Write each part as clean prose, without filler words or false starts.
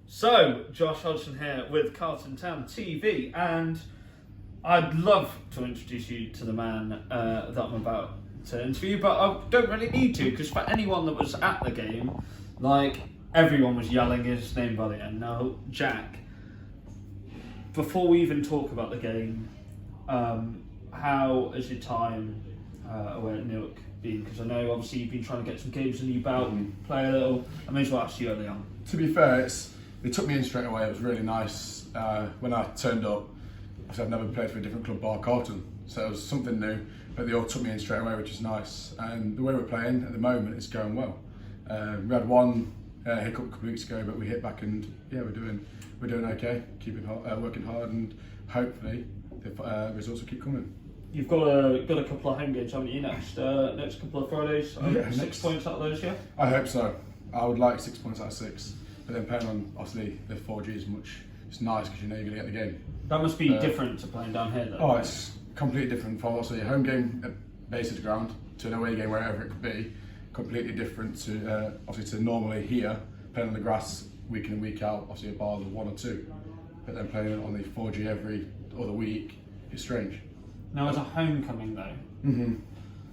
So, Josh Hodgson here with Carlton Town TV, and I'd love to introduce you to the man that I'm about to interview, but I don't really need to, because for anyone that was at the game, like, everyone was yelling his name by the end. Now, Jack, before we even talk about the game, how has your time away at Newark been? Because I know obviously you've been trying to get some games in your belt, play a little. I may as well ask you early on. To be fair, they took me in straight away. It was really nice. When I turned up, I've never played for a different club bar Carlton, so it was something new, but they all took me in straight away, which is nice. And the way we're playing at the moment, it's going well. We had one hiccup a couple of weeks ago, but we hit back, and yeah, we're doing okay. Keeping working hard, and hopefully the results will keep coming. You've got a couple of home games, haven't you? Next couple of Fridays. Yeah, 6 points out of those, yeah. I hope so. I would like 6 points out of 6, but then playing on obviously the 4G is much. It's nice because you know you're going to get the game. That must be different to playing down here, though. Oh, it's completely different from obviously a home game at Bedworth ground to an away game wherever it could be. Completely different to obviously to normally here playing on the grass week in and week out. Obviously a bar of 1 or 2, but then playing on the 4G every other week is strange. Now, as a homecoming though,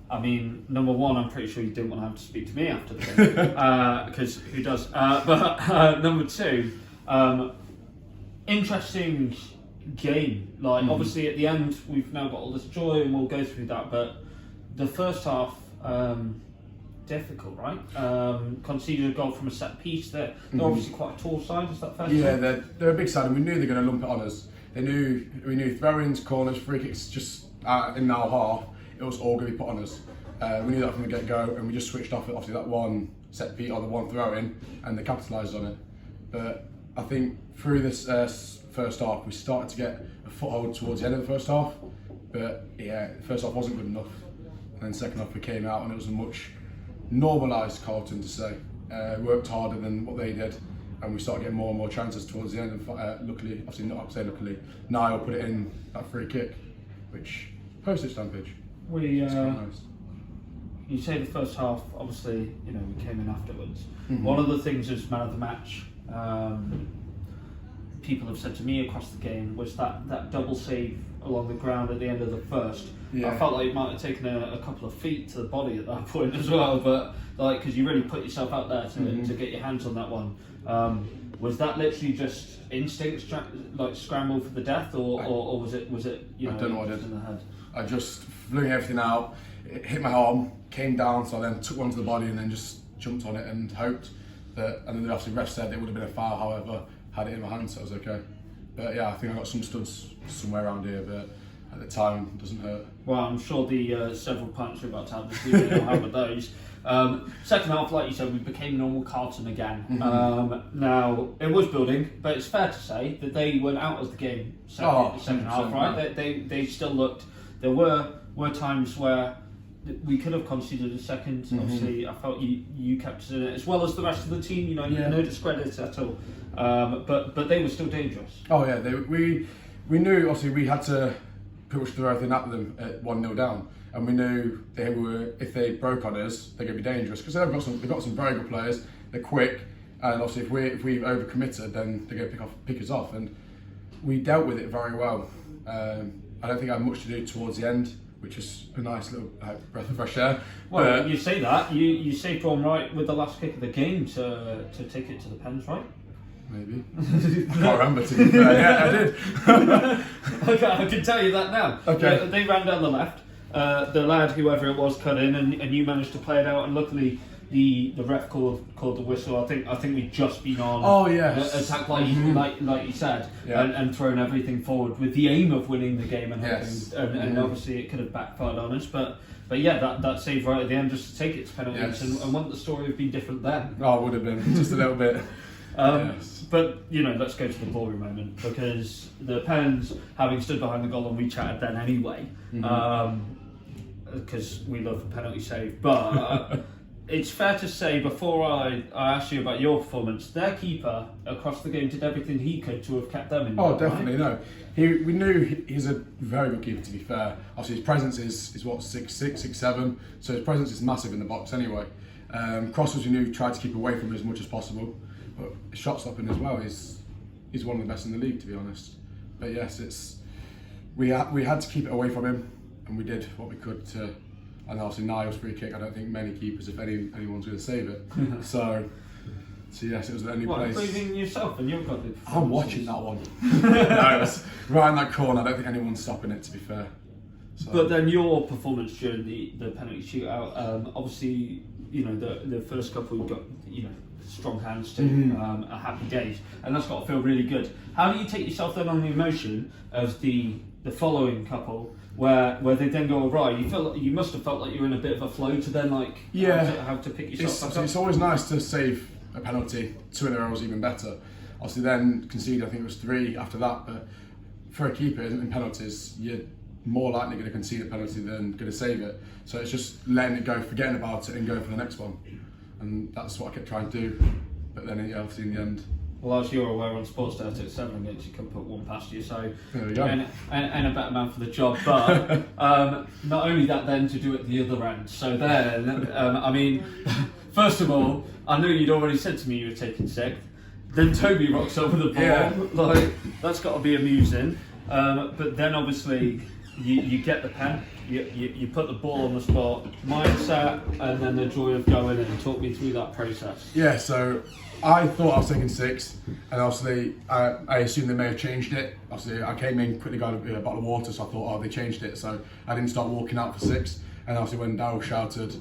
I mean, number one, I'm pretty sure you didn't want to have to speak to me after the game, because who does? But number two, interesting game. Like, obviously at the end, we've now got all this joy and we'll go through that, but the first half, difficult, right? Conceded a goal from a set piece. They're obviously quite a tall side, is that fair? Yeah, they're a big side, and we knew they were going to lump it on us. We knew throw-ins, corners, free kicks, just in our half, it was all going to be put on us. We knew that from the get-go, and we just switched off obviously that one set piece or the one throw-in, and they capitalised on it. But I think through this first half, we started to get a foothold towards the end of the first half. But yeah, the first half wasn't good enough, and then second half we came out, and it was a much normalised Carlton to say. Worked harder than what they did, and we started getting more and more chances towards the end. And luckily, obviously not saying luckily, Niall put it in that free kick, which postage stampage. It's quite nice. You say the first half, obviously, you know, we came in afterwards. One of the things as man of the match, people have said to me across the game, was that double save along the ground at the end of the first. Yeah. I felt like you might have taken a couple of feet to the body at that point as well, but like, because you really put yourself out there to get your hands on that one. Was that literally just instinct, like scramble for the death, or was it you know? I don't know what I did. In the head? I just flew everything out. It hit my arm, came down, so I then took one to the body and then just jumped on it and hoped that. And then the ref said it would have been a foul. However, had it in my hand, so it was okay. But yeah, I think I got some studs somewhere around here, but at the time, it doesn't hurt. Well, I'm sure the several pints we're about to have this evening will have with those. Second half, like you said, we became normal Carlton again. Now, it was building, but it's fair to say that they went out of the game second half, right? They still looked. There were times where we could have conceded a second. Obviously, I felt you kept it in it, as well as the rest of the team. You know, no discredit at all. But they were still dangerous. Oh yeah, we knew obviously we had to push through everything at them at 1-0 down, and we knew they were, if they broke on us, they're going to be dangerous because they've got some very good players. They're quick, and obviously if we've overcommitted, then they're going to pick us off, and we dealt with it very well. I don't think I had much to do towards the end, which is a nice little breath of fresh air. Well, you say that you saved one right with the last kick of the game to take it to the pens, right? Maybe. I can't remember to be fair. Yeah, I did. Okay, I can tell you that now. Okay. They ran down the left. The lad, whoever it was, cut in, and you managed to play it out. And luckily, the ref called the whistle. I think we'd just been on. Oh yes. Attack like you said, and thrown everything forward with the aim of winning the game and and obviously it could have backfired on us, but yeah, that save right at the end just to take it to penalties, and wouldn't the story have been different then? Oh, it would have been just a little bit. But you know, let's go to the glory moment, because the Pens, having stood behind the goal, and we chatted then anyway, because we love the penalty save. But it's fair to say, before I ask you about your performance, their keeper across the game did everything he could to have kept them in. Oh, definitely, right? No. We knew he's a very good keeper, to be fair. Obviously, his presence is what, 6'6", 6'7", so his presence is massive in the box anyway. Crosses we knew tried to keep away from him as much as possible, but shot stopping as well is one of the best in the league, to be honest. But yes, we had to keep it away from him, and we did what we could to. And obviously Niall's free kick, I don't think many keepers, if anyone's going to save it. So yes, it was the only place. Including yourself, and you've got the. I'm watching that one. No, it was right in that corner. I don't think anyone's stopping it, to be fair. So. But then your performance during the penalty shootout, obviously, you know, the first couple you've got, you know, strong hands to, a happy days, and that's got to feel really good. How do you take yourself then on the emotion of the following couple, where they then go awry? You must have felt like you were in a bit of a flow to then have to pick yourself back up. It's always nice to save a penalty. 2 in a row is even better. Obviously, then concede. I think it was 3 after that. But for a keeper in penalties, you're more likely going to concede a penalty than going to save it. So it's just letting it go, forgetting about it, and going for the next one. And that's what I kept trying to do. But then, obviously, in the end. Well, as you're aware, on Sports Day, I took 7 against you, couldn't put 1 past you, so there we go. And a better man for the job. But not only that, then to do it the other end. So then, I mean, first of all, I knew you'd already said to me you were taking 6th. Then Toby rocks over the ball. Yeah. Like, that's got to be amusing. But then obviously you get the pen, you put the ball on the spot, mindset, and then the joy of going in. Talk me through that process. Yeah, so I thought I was taking 6th, and obviously I assumed they may have changed it. Obviously I came in, quickly got a bottle of water, so I thought, oh, they changed it. So I didn't start walking out for 6th, and obviously when Daryl shouted,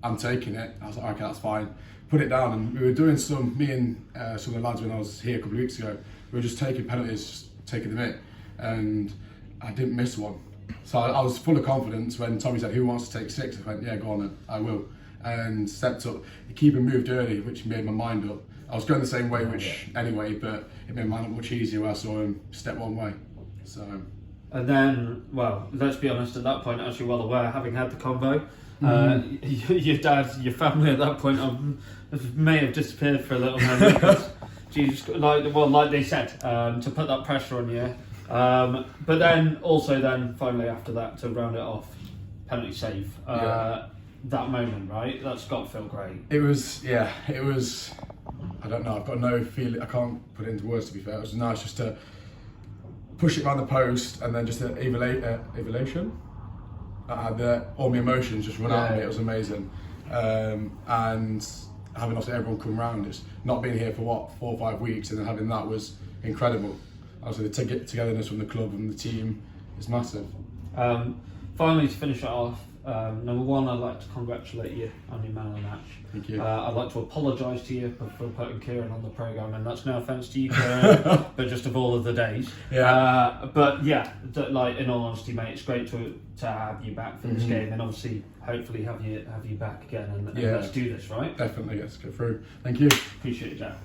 I'm taking it, I was like, okay, that's fine. Put it down, and we were doing me and some of the lads when I was here a couple of weeks ago, we were just taking penalties, just taking them in, and I didn't miss one. So I was full of confidence when Tommy said, who wants to take 6? I went, yeah, go on then, I will. And stepped up. The keeper moved early, which made my mind up. I was going the same way, anyway, but it made my mind up much easier when I saw him step one way. So. And then, well, let's be honest, at that point, as you're well aware, having had the convo, your dad, your family at that point may have disappeared for a little moment. Because, Jesus, like they said, to put that pressure on you. But then, finally after that, to round it off, penalty save. That moment, right? That's got to feel great. It was, I don't know, I've got no feeling, I can't put it into words, to be fair. It was nice just to push it around the post, and then just an evolution. I had all my emotions just run out of me. It was amazing. And having obviously everyone come round, it's not being here for 4 or 5 weeks, and then having that was incredible. Obviously the togetherness from the club and the team is massive. Finally, to finish it off, number one, I'd like to congratulate you on your man of the match. Thank you. I'd like to apologise to you for putting Kieran on the programme, and that's no offence to you, Kieran, but just of all of the days. Yeah. But yeah, like, in all honesty, mate, it's great to have you back for this game, and obviously, hopefully, have you back again, and let's do this, right? Definitely, let's go through. Thank you. Appreciate it, Jack.